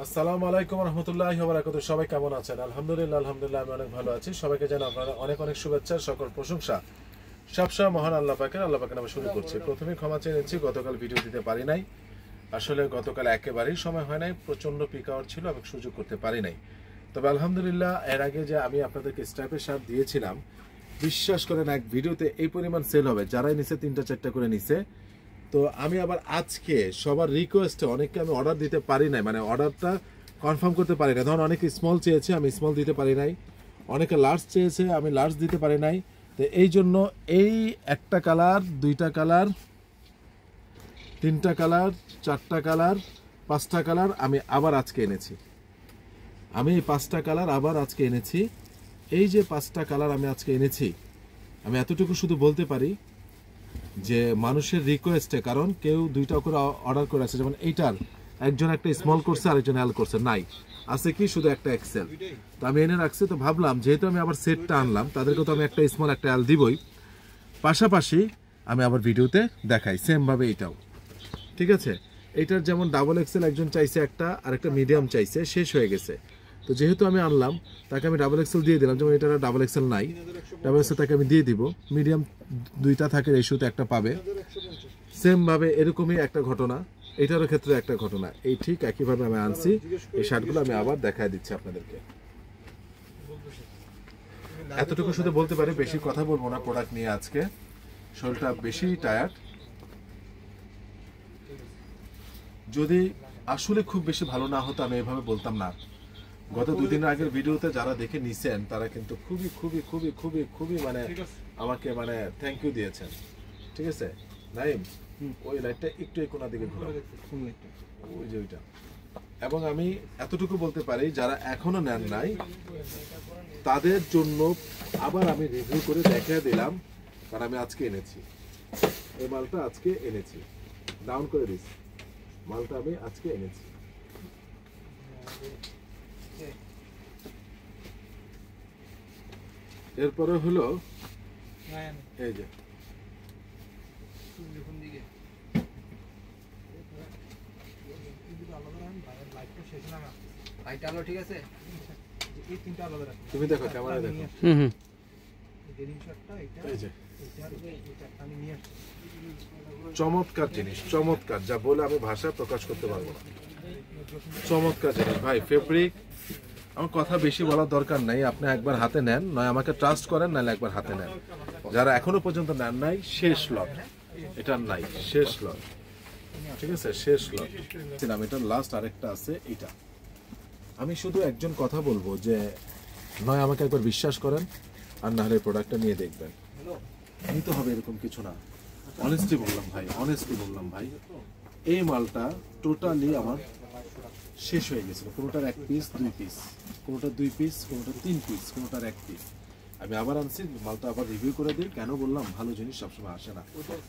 আসসালামু আলাইকুম রহমতুল্লাহি ওয়া বারাকাতুহু। সবাই কেমন আছেন? আলহামদুলিল্লাহ আমি অনেক ভালো আছি। সবাইকে জানাই আপনারা অনেক অনেক শুভেচ্ছা, সকল প্রশংসা সবসময় মহান আল্লাহ পাকের নামে শুরু করছি। প্রথমে ক্ষমা চেয়ে নিচ্ছি, গতকাল ভিডিও দিতে পারি নাই। আসলে গতকাল একেবারেই সময় হয় নাই, প্রচন্ড পিক আউট ছিল, আমি সুযোগ করতে পারি নাই। তবে আলহামদুলিল্লাহ এর আগে যে আমি আপনাদেরকে স্ট্র্যাপের শার্ট দিয়েছিলাম, বিশ্বাস করেন এক ভিডিওতে এই পরিমাণ সেল হবে, যারাই নিছে 3টা-4টা করে নিছে। তো আমি আবার আজকে সবার রিকোয়েস্টে অনেককে আমি অর্ডার দিতে পারি নাই, মানে অর্ডারটা কনফার্ম করতে পারি না। ধরুন অনেকে স্মল চেয়েছে, আমি স্মল দিতে পারি নাই, অনেকে লার্জ চেয়েছে, আমি লার্জ দিতে পারি নাই। তো এই জন্য এই একটা কালার, 2টা কালার, 3টা কালার, 4টা কালার, 5টা কালার আমি আবার আজকে এনেছি। আমি এই 5টা কালার আবার আজকে এনেছি। এই যে 5টা কালার আমি আজকে এনেছি, আমি এতটুকু শুধু বলতে পারি যে মানুষের রিকোয়েস্টে, কারণ কেউ 2টা করে অর্ডার করে আছে, যেমন এইটার একজন একটা স্মল করছে, আরেকজন এল করছে, নাই আছে কি শুধু একটা এক্সেল। তো আমি এনে রাখছি। তো ভাবলাম যেহেতু আমি আবার সেটটা আনলাম, তাদেরকে তো আমি একটা স্মল একটা এল দিবই, পাশাপাশি আমি আবার ভিডিওতে দেখাই সেমভাবে এটাও। ঠিক আছে, এইটার যেমন ডাবল এক্সেল একজন চাইছে একটা, আর একটা মিডিয়াম চাইছে, শেষ হয়ে গেছে। তো যেহেতু আমি আনলাম, তাকে আমি ডাবল এক্সেল দিয়ে দিলাম। যেমন এটার ডাবল এক্সেল নাই, ডাবল এক্সেল তাকে আমি দিয়ে দিব। মিডিয়াম 2টা থাকে, রেশিওতে একটা পাবে। সেমভাবে এরকমই একটা ঘটনা, এটারও ক্ষেত্রে একটা ঘটনা, এই ঠিক একইভাবে আমি আনছি। এই শার্টগুলো আমি আবার দেখায় দিচ্ছি আপনাদেরকে। এতটুকু শুধু বলতে পারি, বেশি কথা বলবো না প্রোডাক্ট নিয়ে আজকে, শরীরটা বেশি টায়ার্ড। যদি আসলে খুব বেশি ভালো না হতো আমি এভাবে বলতাম না। গত 2 দিনের আগের ভিডিওতে যারা দেখে নিছেন, তারা কিন্তু খুবই খুবই খুবই খুবই খুবই মানে আমাকে মানে থ্যাংক ইউ দিয়েছেন। ঠিক আছে নাইম, ওই লাইটটা একটু এই কোণার দিকে ঘোরাও, ওই যে ওইটা। এবং আমি এতটুকু বলতে পারি, যারা এখনো নেন নাই তাদের জন্য আবার আমি রিভিউ করে দেখিয়ে দিলাম, কারণ আমি আজকে এনেছি এই মালটা, আজকে এনেছি, ডাউন করে দিচ্ছি, মালটা আমি আজকে এনেছি। এরপরে হলো এই যে তুমি দেখো, ক্যামেরা দেখো, এই যে চমৎকার জিনিস, চমৎকার, যা বলে আমি ভাষায় প্রকাশ করতে পারবো না। চমৎকার জিনিস ভাই, ফেব্রিক, আমার কথা বেশি বলার দরকার নাই। আপনি একবার হাতে নেন, নয় আমাকে ট্রাস্ট করেন, নাহলে একবার হাতে নেন। যারা এখনো পর্যন্ত নেন নাই, শেষ লট, এটা নাই, শেষ লট। ঠিক আছে, শেষ লট। এটা লাস্ট আরেকটা আছে, এটা। আমি শুধু একজন কথা বলবো যে নয় আমাকে একবার বিশ্বাস করেন, আর না হলে প্রোডাক্টটা নিয়ে দেখবেন। নিতে হবে এরকম কিছু না, অনেস্টলি বললাম ভাই, অনেস্টলি বললাম ভাই। এই মালটা টোটালি আমার শেষ হয়ে গেছিল। কোনোটার 1 পিস 2 পিস, কোনোটার 2 পিস, কোনোটার 3 পিস, কোনোটার 1 পিস। আমি আবার আনছি, মালটা আবার রিভিউ করে দিই। কেন বললাম, ভালো জিনিস সবসময় আসে না।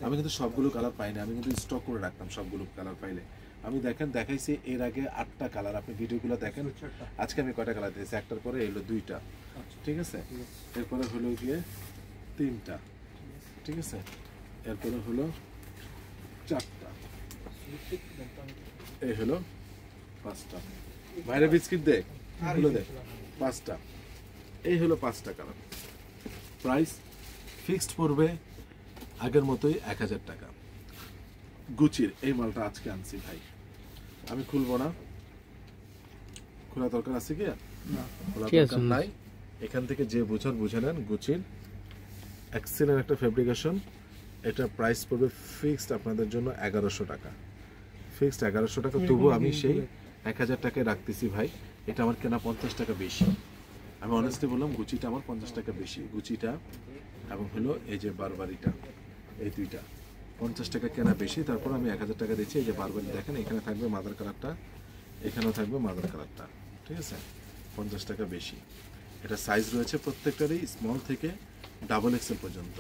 আমি কিন্তু সবগুলো কালার পাই না, আমি কিন্তু স্টক করে রাখতাম সবগুলো কালার পাইলে। আমি দেখেন দেখাইছি এর আগে 8টা কালার, আপনি ভিডিওগুলো দেখেন। আজকে আমি কয়টা কালার দিয়েছি, একটার পরে এলো 2টা, ঠিক আছে, এরপরে হলো গিয়ে 3টা, ঠিক আছে, এরপরে হলো 4টা, এই হলো 5টা। বাইরে বিস্কিট দেখ, হলো দেখ 5টা, এই হলো 5টা কালার। প্রাইস ফিক্সড পড়বে আগের মতোই 1000 টাকা। গুচির এই মালটা আজকে আনছি ভাই, আমি খুলবো না। খোলা দরকার আছে কি? খোলা দরকার নাই। এখান থেকে যে বুঝার বুঝে নেন। গুচির এক্সেলেন্ট একটা ফেব্রিকেশন। এটা প্রাইস পড়বে ফিক্সড আপনাদের জন্য 1100 টাকা, ফিক্সড 1100 টাকা। তবুও আমি সেই 1000 টাকায় রাখতেছি ভাই। এটা আমার কেনা 50 টাকা বেশি। আমি অনেস্টলি বললাম, গুচিটা আমার 50 টাকা বেশি, গুচিটা এবং হলো এই যে বারবারিটা, এই 2টা 50 টাকা কেনা বেশি। তারপর আমি 1000 টাকা দিচ্ছি। এই যে বারবারি দেখেন, এখানে থাকবে মাদার কালারটা, এখানেও থাকবে মাদার কালারটা, ঠিক আছে, 50 টাকা বেশি। এটা সাইজ রয়েছে প্রত্যেকটারই, স্মল থেকে ডাবল এক্সেল পর্যন্ত,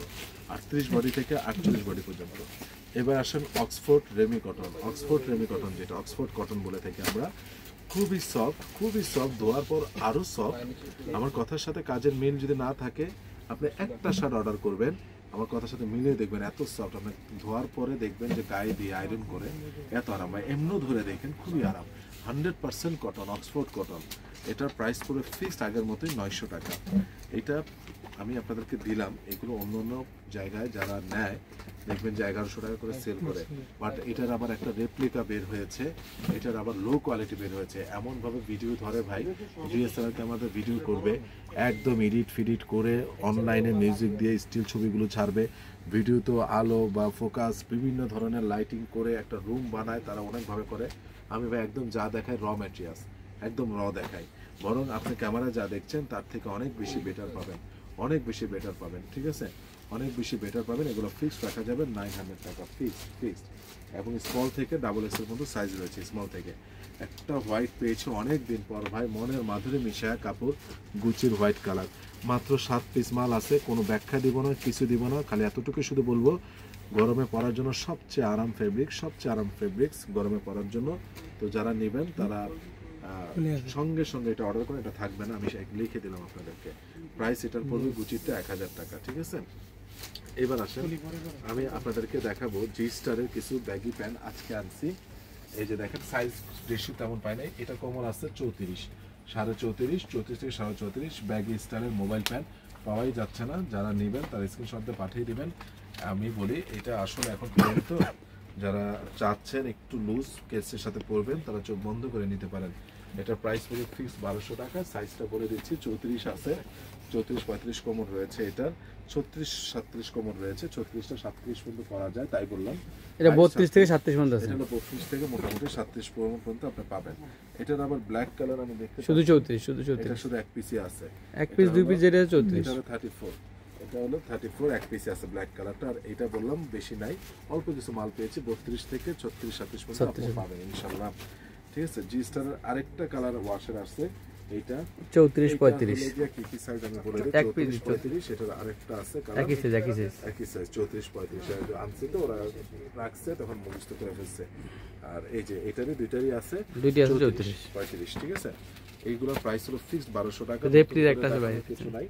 38 বডি থেকে 48 বডি পর্যন্ত। এবার আসেন Oxford Remi cotton. Oxford Remi cotton, যেটা অক্সফোর্ড কটন বলে থাকি আমরা, খুবই সফট, খুবই সফট, ধোয়ার পর আরও সফট। আমার কথার সাথে কাজের মিল যদি না থাকে, আপনি একটা শার্ট অর্ডার করবেন, আমার কথার সাথে মিলিয়ে দেখবেন এত সফট। আপনি ধোয়ার পরে দেখবেন যে গায়ে দিয়ে আয়রন করে এত আরাম হয়, এমনিও ধরে দেখেন খুবই আরাম। 100% কটন, অক্সফোর্ড কটন। এটার প্রাইস পড়ে ফিক্সড আগের মতোই 900 টাকা। এটা আমি আপনাদেরকে দিলাম। এগুলো অন্য অন্য জায়গায় যারা নেয় দেখবেন যে 1100 টাকা করে সেল করে, বাট এটার আবার একটা রেপ্লিকা বের হয়েছে, এটার আবার লো কোয়ালিটি বের হয়েছে। এমনভাবে ভিডিও ধরে ভাই, ডিএসএলআর ক্যামেরাতে ভিডিও করবে, একদম এডিট ফিডিট করে অনলাইনে মিউজিক দিয়ে স্টিল ছবিগুলো ছাড়বে। ভিডিও তো আলো বা ফোকাস বিভিন্ন ধরনের লাইটিং করে একটা রুম বানায়, তারা অনেকভাবে করে। আমি ভাই একদম যা দেখাই র ম্যাটেরিয়ালস, একদম র দেখাই। বরং আপনি ক্যামেরা যা দেখছেন তার থেকে অনেক বেশি বেটার পাবেন, অনেক বেশি বেটার পাবেন, ঠিক আছে, অনেক বেশি বেটার পাবেন। এগুলো ফিক্সড রাখা যাবে 900 টাকা, ফিক্সড। এবং স্মল থেকে ডাবল এক্স এর মধ্যে সাইজ রয়েছে। স্মল থেকে একটা হোয়াইট পেয়েছে অনেক দিন পর ভাই, মনের মাধুরী মিশায়া কাপড়, গুচির হোয়াইট কালার। মাত্র 7 পিস মাল আছে, কোনো ব্যাখ্যা দিব না, কিছু দিব না, খালি এতটুকু শুধু বলবো গরমে পরার জন্য সবচেয়ে আরাম ফেব্রিক, সবচেয়ে আরাম ফেব্রিক্স গরমে পরার জন্য। তো যারা নেবেন তারা সঙ্গে সঙ্গে এটা অর্ডার করে, এটা থাকবে না, আমি লিখে দিলাম আপনাদেরকে। প্রাইস এটার পড়বে গুচিতে 1000 টাকা, ঠিক আছে। এবার আসেন আমি আপনাদেরকে দেখাবো জি স্টারের কিছু ব্যাগি প্যান্ট আজকে আনছি। এই যে দেখেন সাইজ বেশি তেমন পাই নাই, এটা কমন আছে 34, 34.5, 34 থেকে 34.5 ব্যাগি স্টাইলের মোবাইল প্যান্ট পাওয়াই যাচ্ছে না। যারা নেবেন তারা স্ক্রিনশট দিয়ে পাঠিয়ে দিবেন। আমি বলি এটা আসলে এখন পর্যন্ত যারা চাচ্ছেন একটু লুজ কেসের সাথে পরবেন তারা চোখ বন্ধ করে নিতে পারেন। এটার প্রাইস পড়ে ফিক্স 1200 টাকা। সাইজটা বলে দিচ্ছি, 34 আছে, 34-35 কোমর রয়েছে, এটার 36-37 কোমর রয়েছে, 36টা 37 পর্যন্ত করা যায়, তাই বললাম। এটা 32 থেকে 37 পর্যন্ত আছে, এটা 32 থেকে মোটামুটি 37 পর্যন্ত আপনি পাবেন। এটার আবার ব্ল্যাক কালার আমি দেখতে শুধু 34, শুধু 34, এটা শুধু এক পিসই আছে, এক পিস দুই পিস, যেটা 34, এটা হলো 34, এটা হলো 34 এক পিসই আছে ব্ল্যাক কালারটা। আর এটা বললাম বেশি নাই, অল্প কিছু মাল পেয়েছি, 32 থেকে 36-37 পর্যন্ত আপনি পাবেন ইনশাআল্লাহ, ঠিক আছে। জি স্টারের আরেকটা কালার ওয়াশের আছে, এইটা 34-35, কি কি সাইজ আমি বলে দিই, এক পিস 34-35, এটার আরেকটা আছে কালার একই সাইজ, একই সাইজ 34-35 আনছি তো ওরা রাখছে তখন মুখস্থ করে ফেলছে। আর এই যে এটারই দুইটারই আছে, দুইটাই আছে 34-35, ঠিক আছে। এইগুলোর প্রাইস হলো ফিক্সড 1200 টাকা। রেপ্লির একটা আছে ভাই, কিছু নাই,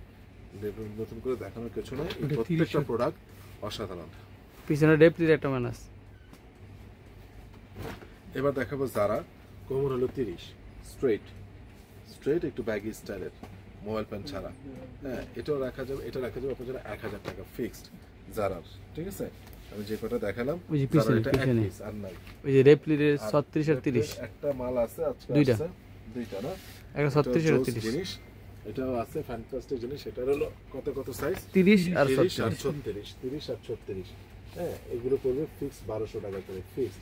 নতুন করে দেখানোর কিছু নাই, প্রত্যেকটা প্রোডাক্ট অসাধারণ। পিছনে রেপ্লির একটা মান আছে। এবার দেখাবো যারা কোমর হলো 30, স্ট্রেট একটু ব্যাগি স্টাইলের মোবাইল প্যান্ট ছাড়া, হ্যাঁ এটাও রাখা যাবে, এটা রাখা যাবে আপনার জন্য 1000 টাকা ফিক্সড জারার, ঠিক আছে। আমি যে কটা দেখালাম ওই যে পিছনে আর নাই, ওই যে রেপ্লির 36 আর 30 একটা মাল আছে, আজকে দুইটা না, একটা 36 আর 30 জিনিস, এটাও আছে ফ্যান্টাস্টিক জিনিস। এটা হলো কত সাইজ, 30 আর 36, 30 আর 36, হ্যাঁ এগুলো পড়বে ফিক্স 1200 টাকা করে ফিক্স।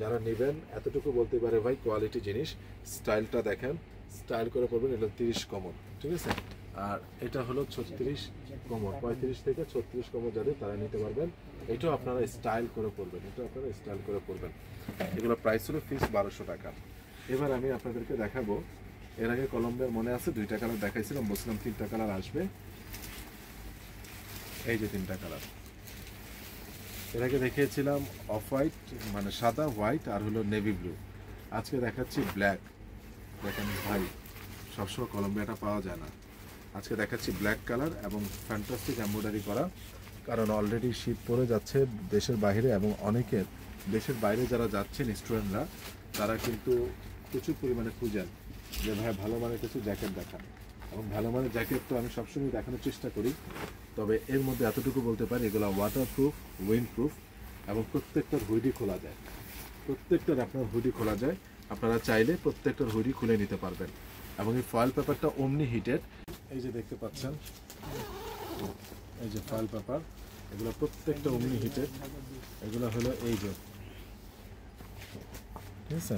যারা নেবেন এতটুকু বলতে পারে ভাই কোয়ালিটি জিনিস, স্টাইলটা দেখেন, স্টাইল করে পড়বেন। এটা 30 কমর, ঠিক আছে। আর এটা হলো 36 কমর, 35 থেকে 36 কমর যাদের তারা নিতে পারবেন। এটাও আপনারা স্টাইল করে পড়বেন, এটা আপনারা স্টাইল করে পড়বেন। এগুলো প্রাইস হলো ফিক্স 1200 টাকা। এবার আমি আপনাদেরকে দেখাবো, এর আগে কলম্বিয়ার মনে আছে 2টা কালার দেখাইছিলাম, বলছিলাম 3টা কালার আসবে, এই যে 3টা কালার। এর আগে দেখিয়েছিলাম অফ হোয়াইট মানে সাদা, হোয়াইট আর হলো নেভি ব্লু। আজকে দেখাচ্ছি ব্ল্যাক। দেখেন ভাই সবসময় কলম্বিয়াটা পাওয়া যায় না, আজকে দেখাচ্ছি ব্ল্যাক কালার এবং ফ্যান্টাস্টিক এমব্রয়ডারি করা। কারণ অলরেডি শীত পড়ে যাচ্ছে দেশের বাইরে, এবং অনেকের দেশের বাইরে যারা যাচ্ছেন স্টুডেন্টরা তারা কিন্তু প্রচুর পরিমাণে খুঁজেন যে ভাই ভালো মানের কিছু জ্যাকেট দেখান, এবং ভালো মানের জ্যাকেট তো আমি সবসময় দেখানোর চেষ্টা করি। তবে এর মধ্যে এতটুকু বলতে পারি এগুলো ওয়াটারপ্রুফ, উইন্ডপ্রুফ, এবং প্রত্যেকটার হুডি খোলা যায়, প্রত্যেকটার আপনার হুডি খোলা যায়। আপনারা চাইলে প্রত্যেকটার হুডি খুলে নিতে পারবেন। এবং এই ফয়েল পেপারটা ওমনি হিটেড, এই যে দেখতে পাচ্ছেন, এই যে ফয়েল পেপার, এগুলো প্রত্যেকটা ওমনি হিটেড। এগুলো হলো এই যে, ঠিক আছে,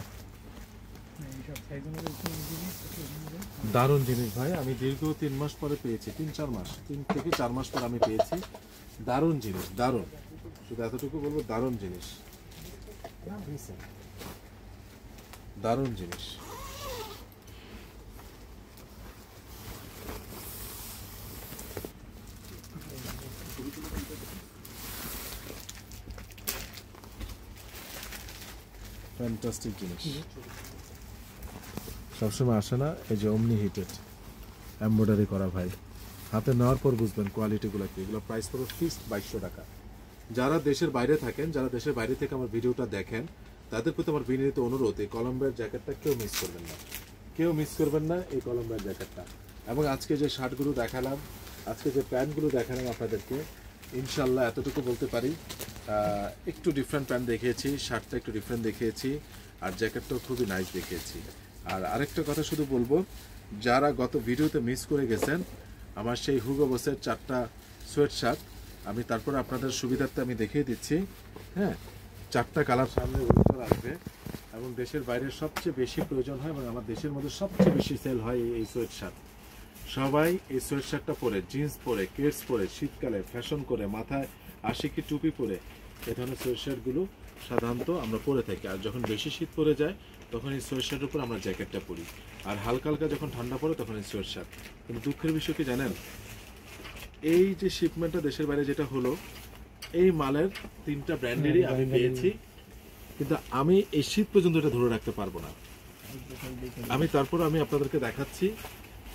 দারুণ জিনিস ভাই। আমি দীর্ঘ 3 মাস পরে পেয়েছি, 3-4 মাস, 3 থেকে 4 মাস পর আমি পেয়েছি। দারুণ জিনিস, দারুণ, শুধু এতটুকু বলবো দারুণ জিনিস, দারুণ জিনিস। ফ্যান্টাস্টিক জিনিস, সবসময় আসে না। এই যে ওমনি হিটেড এমব্রয়ডারি করা ভাই, হাতে নেওয়ার পর বুঝবেন কোয়ালিটিগুলো কি। এগুলো প্রাইস পড়বে ফিক্সড 2200 টাকা। যারা দেশের বাইরে থাকেন, যারা দেশের বাইরে থেকে আমার ভিডিওটা দেখেন তাদের প্রতি আমার বিনীত অনুরোধ, এই কলম্বিয়ার জ্যাকেটটা কেউ মিস করবেন না, কেউ মিস করবেন না এই কলম্বিয়ার জ্যাকেটটা। এবং আজকে যে শার্টগুলো দেখালাম, আজকে যে প্যান্টগুলো দেখালাম আপনাদেরকে, ইনশাল্লাহ এতটুকু বলতে পারি, একটু ডিফারেন্ট প্যান্ট দেখিয়েছি, শার্টটা একটু ডিফারেন্ট দেখিয়েছি, আর জ্যাকেটটাও খুবই নাইস দেখিয়েছি। আর আরেকটা কথা শুধু বলবো, যারা গত ভিডিওতে মিস করে গেছেন আমার সেই হুগো বসের 4টা সোয়েট শার্ট, আমি তারপর আপনাদের সুবিধার্থে আমি দেখিয়ে দিচ্ছি। হ্যাঁ, 4টা কালার সামনে উত্তর আসবে এবং দেশের বাইরে সবচেয়ে বেশি প্রয়োজন হয় এবং আমার দেশের মধ্যে সবচেয়ে বেশি সেল হয় এই সোয়েট শার্ট। সবাই এই সোয়েট শার্টটা পরে, জিন্স পরে, কেটস পরে, শীতকালে ফ্যাশন করে, মাথায় আশিকি টুপি পরে, এ ধরনের সোয়েট শার্টগুলো সাধারণত আমরা পরে থাকি। আর যখন বেশি শীত পড়ে যায় তখন এই সোয়েট শার্টের উপর আমরা জ্যাকেটটা পরি, আর হালকা হালকা যখন ঠান্ডা পড়ে তখন এই সোয়েট শার্ট। কিন্তু দুঃখের বিষয় কি জানেন, এই যে শিপমেন্টটা দেশের বাইরে যেটা হলো, এই মালের 3টা ব্র্যান্ডেরই আমি পেয়েছি, কিন্তু আমি এই শীত পর্যন্ত এটা ধরে রাখতে পারবো না। তারপর আমি আপনাদেরকে দেখাচ্ছি,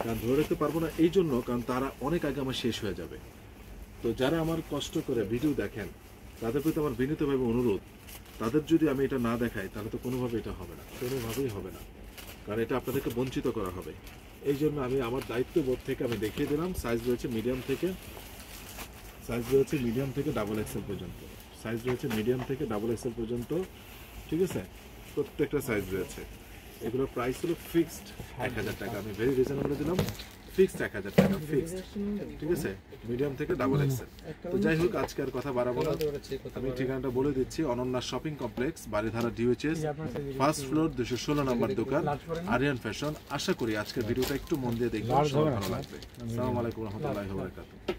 কারণ ধরে রাখতে পারবো না এই জন্য, কারণ তারা অনেক আগে আমার শেষ হয়ে যাবে। তো যারা আমার কষ্ট করে ভিডিও দেখেন তাদের প্রতি আমার বিনীতভাবে অনুরোধ, তাদের যদি আমি এটা না দেখাই তাহলে তো কোনোভাবে এটা হবে না, কোনোভাবেই হবে না, কারণ এটা আপনাদেরকে বঞ্চিত করা হবে। এই জন্য আমি আমার দায়িত্ববোধ থেকে আমি দেখিয়ে দিলাম। সাইজ রয়েছে মিডিয়াম থেকে ডাবল এক্সেল পর্যন্ত, সাইজ রয়েছে মিডিয়াম থেকে ডাবল এক্সেল পর্যন্ত, ঠিক আছে, প্রত্যেকটা সাইজ রয়েছে। এগুলোর প্রাইস হলো ফিক্সড 1000 টাকা, আমি ভেরি রিজনেবল দিলাম, ফিক্সড 1000 টাকা ফিক্সড, ঠিক আছে, মিডিয়াম থেকে ডাবল এক্সেল। তো যাই হোক, আজকে আর কথা বাড়াবো না, আমি ঠিকানাটা বলে দিচ্ছি, Ananya shopping complex, Baridhara DOHS, first floor, 216 নম্বর দোকান, আরিয়ান ফ্যাশন। আশা করি আজকের ভিডিওটা একটু মন দিয়ে দেখবেন, সবার ভালো লাগবে। আসসালামু আলাইকুম রহমতুল্লাহি ওয়া বারাকাতুহু।